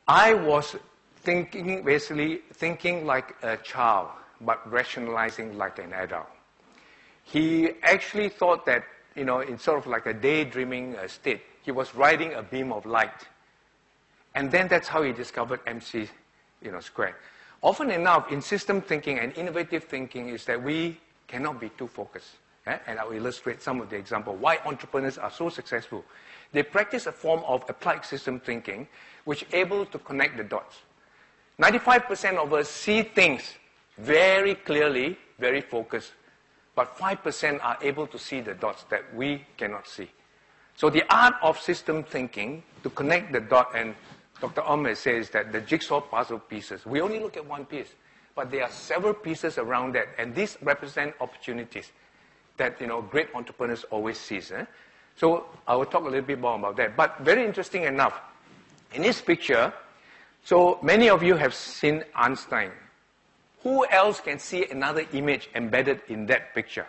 I was basically thinking like a child, but rationalizing like an adult. He actually thought that, in sort of like a daydreaming state, he was riding a beam of light. And then that's how he discovered MC, squared. Often enough, in system thinking and innovative thinking is that we cannot be too focused. And I'll illustrate some of the example why entrepreneurs are so successful. They practice a form of applied system thinking which is able to connect the dots. 95% of us see things very clearly, very focused, but 5% are able to see the dots that we cannot see. So the art of system thinking, to connect the dot, and Dr. Ahmed says that the jigsaw puzzle pieces, we only look at one piece, but there are several pieces around that, and these represent opportunities that, great entrepreneurs always seize. So I will talk a little bit more about that. But very interesting enough, in this picture, so many of you have seen Einstein. Who else can see another image embedded in that picture?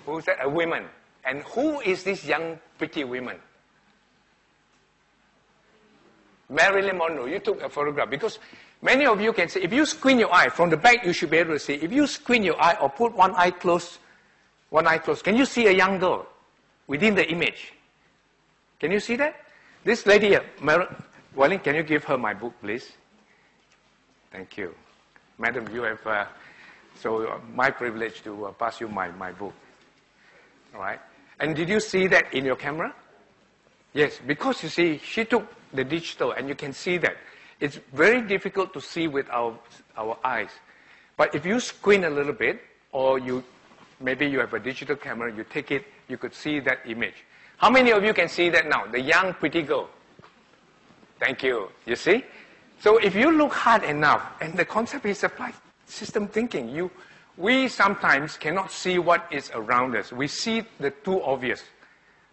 Who's that? A woman. And who is this young, pretty woman? Marilyn Monroe. You took a photograph. Because many of you can see, if you squint your eye, from the back you should be able to see. If you squint your eye or put one eye closed, can you see a young girl within the image? Can you see that? This lady here, Wally, can you give her my book, please? Thank you. Madam, you have, my privilege to pass you my book. All right? And did you see that in your camera? Yes, because you see, she took the digital, and you can see that. It's very difficult to see with our eyes. But if you squint a little bit, or maybe you have a digital camera, you take it, you could see that image. How many of you can see that now? The young, pretty girl. Thank you. You see? So if you look hard enough, and the concept is applied system thinking, we sometimes cannot see what is around us. We see the too obvious,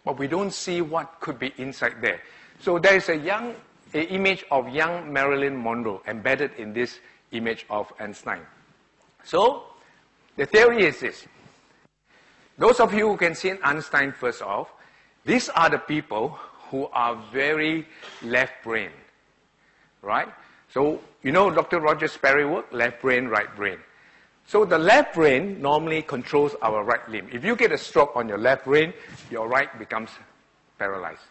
but we don't see what could be inside there. So there is an image of young Marilyn Monroe embedded in this image of Einstein. So the theory is this. Those of you who can see Einstein first off, these are the people who are very left-brained, right? So, Dr. Roger Sperry work, left brain, right brain. So the left brain normally controls our right limb. If you get a stroke on your left brain, your right becomes paralyzed.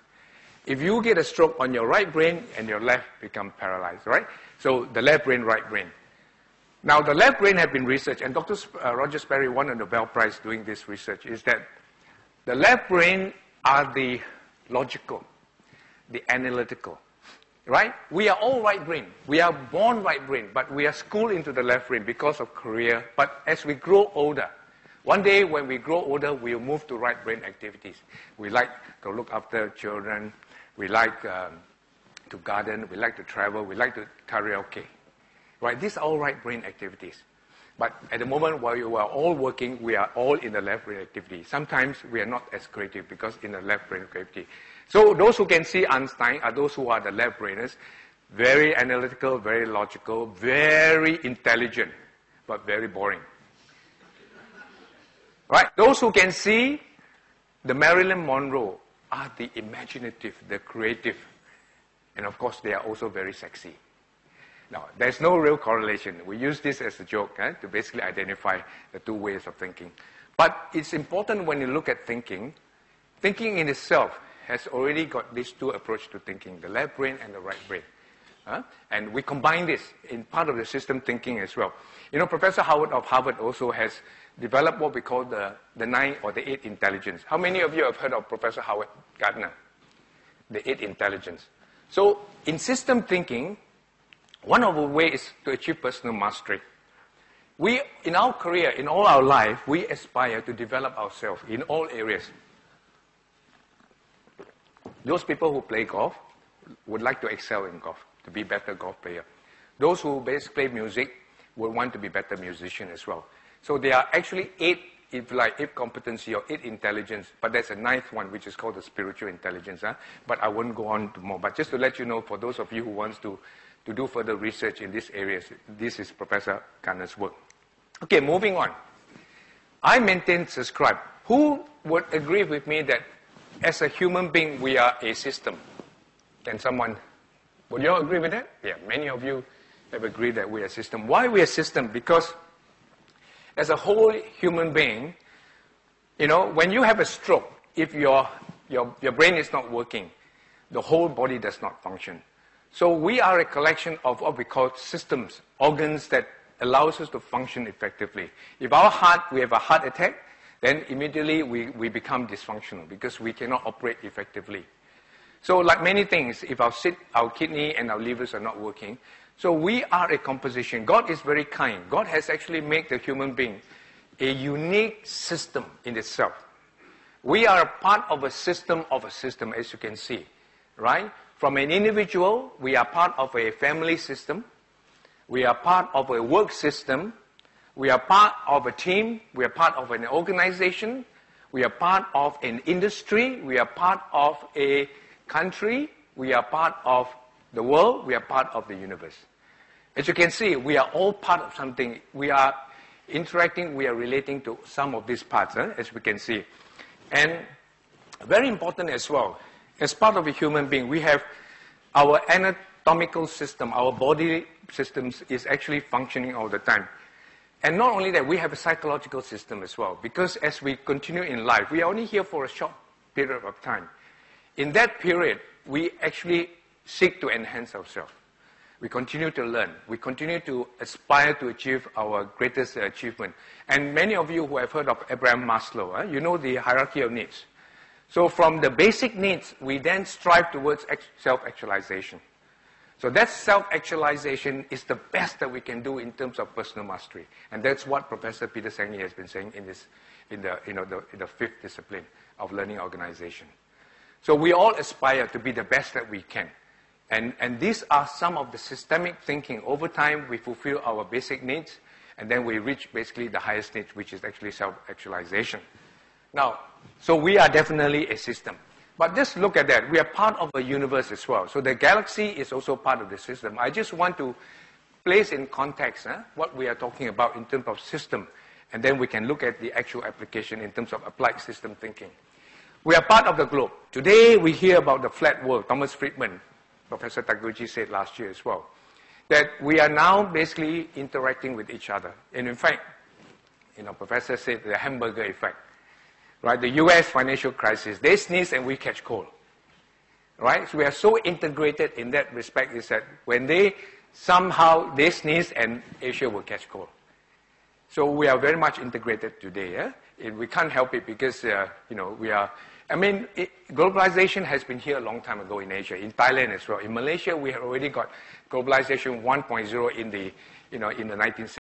If you get a stroke on your right brain, and your left becomes paralyzed, right? So the left brain, right brain. Now the left brain have been researched, and Dr. Roger Sperry won a Nobel Prize doing this research, is that the left brain are the logical, the analytical, right? We are all right brain. We are born right brain, but we are schooled into the left brain because of career. But as we grow older, one day when we grow older, we'll move to right brain activities. We like to look after children. We like to garden. We like to travel. We like to karaoke, right? These are all right brain activities. But at the moment while you are all working, we are all in the left brain activity. Sometimes we are not as creative because in the left brain activity. So those who can see Einstein are those who are the left brainers, very analytical, very logical, very intelligent, but very boring. Right? Those who can see the Marilyn Monroe are the imaginative, the creative, and of course they are also very sexy. Now, there's no real correlation. We use this as a joke to basically identify the two ways of thinking. But it's important when you look at thinking in itself has already got these two approaches to thinking, the left brain and the right brain. And we combine this in part of the system thinking as well. Professor Howard of Harvard also has developed what we call the 9 or the 8 intelligence. How many of you have heard of Professor Howard Gardner? The 8 intelligence. So in system thinking, one of the ways to achieve personal mastery, we, in our career, in all our life, we aspire to develop ourselves in all areas. Those people who play golf would like to excel in golf, to be better golf player. Those who basically play music would want to be better musician as well. So there are actually 8 competency or 8 intelligence, but there's a 9th one which is called the spiritual intelligence. But I won't go on to more. But just to let you know, for those of you who wants to do further research in these areas, this is Professor Gardner's work. Okay, moving on. I maintain, subscribe. Who would agree with me that as a human being, we are a system? Can someone, would you all agree with that? Yeah, many of you have agreed that we are a system. Why we are a system? Because as a whole human being, you know, when you have a stroke, if your brain is not working, the whole body does not function. So we are a collection of what we call systems, organs that allows us to function effectively. If we have a heart attack, then immediately we become dysfunctional because we cannot operate effectively. So like many things, if our kidney and our livers are not working, so we are a composition. God is very kind. God has actually made the human being a unique system in itself. We are a part of a system, as you can see, right? From an individual, we are part of a family system. We are part of a work system. We are part of a team. We are part of an organization. We are part of an industry. We are part of a country. We are part of the world. We are part of the universe. As you can see, we are all part of something. We are interacting, we are relating to some of these parts, as we can see. And very important as well, as part of a human being, we have our anatomical system, our body systems is actually functioning all the time. And not only that, we have a psychological system as well, because as we continue in life, we are only here for a short period of time. In that period, we actually seek to enhance ourselves. We continue to learn. We continue to aspire to achieve our greatest achievement. And many of you who have heard of Abraham Maslow, you know the hierarchy of needs. So from the basic needs, we then strive towards self-actualization. So that self-actualization is the best that we can do in terms of personal mastery. And that's what Professor Peter Senge has been saying in the fifth discipline of learning organization. So we all aspire to be the best that we can. And these are some of the systemic thinking. Over time, we fulfill our basic needs, and then we reach basically the highest needs, which is actually self-actualization. Now, so we are definitely a system. But just look at that. We are part of a universe as well. So the galaxy is also part of the system. I just want to place in context what we are talking about in terms of system, and then we can look at the actual application in terms of applied system thinking. We are part of the globe. Today, we hear about the flat world. Thomas Friedman, Professor Taguchi said last year as well, that we are now basically interacting with each other. And in fact, Professor said the hamburger effect, right? The US financial crisis, they sneeze and we catch cold, right? So we are so integrated in that respect is that when they sneeze and Asia will catch cold. So we are very much integrated today. And we can't help it because, we are. Globalization has been here a long time ago in Asia, in Thailand as well. In Malaysia, we have already got globalization 1.0 in the 1960s.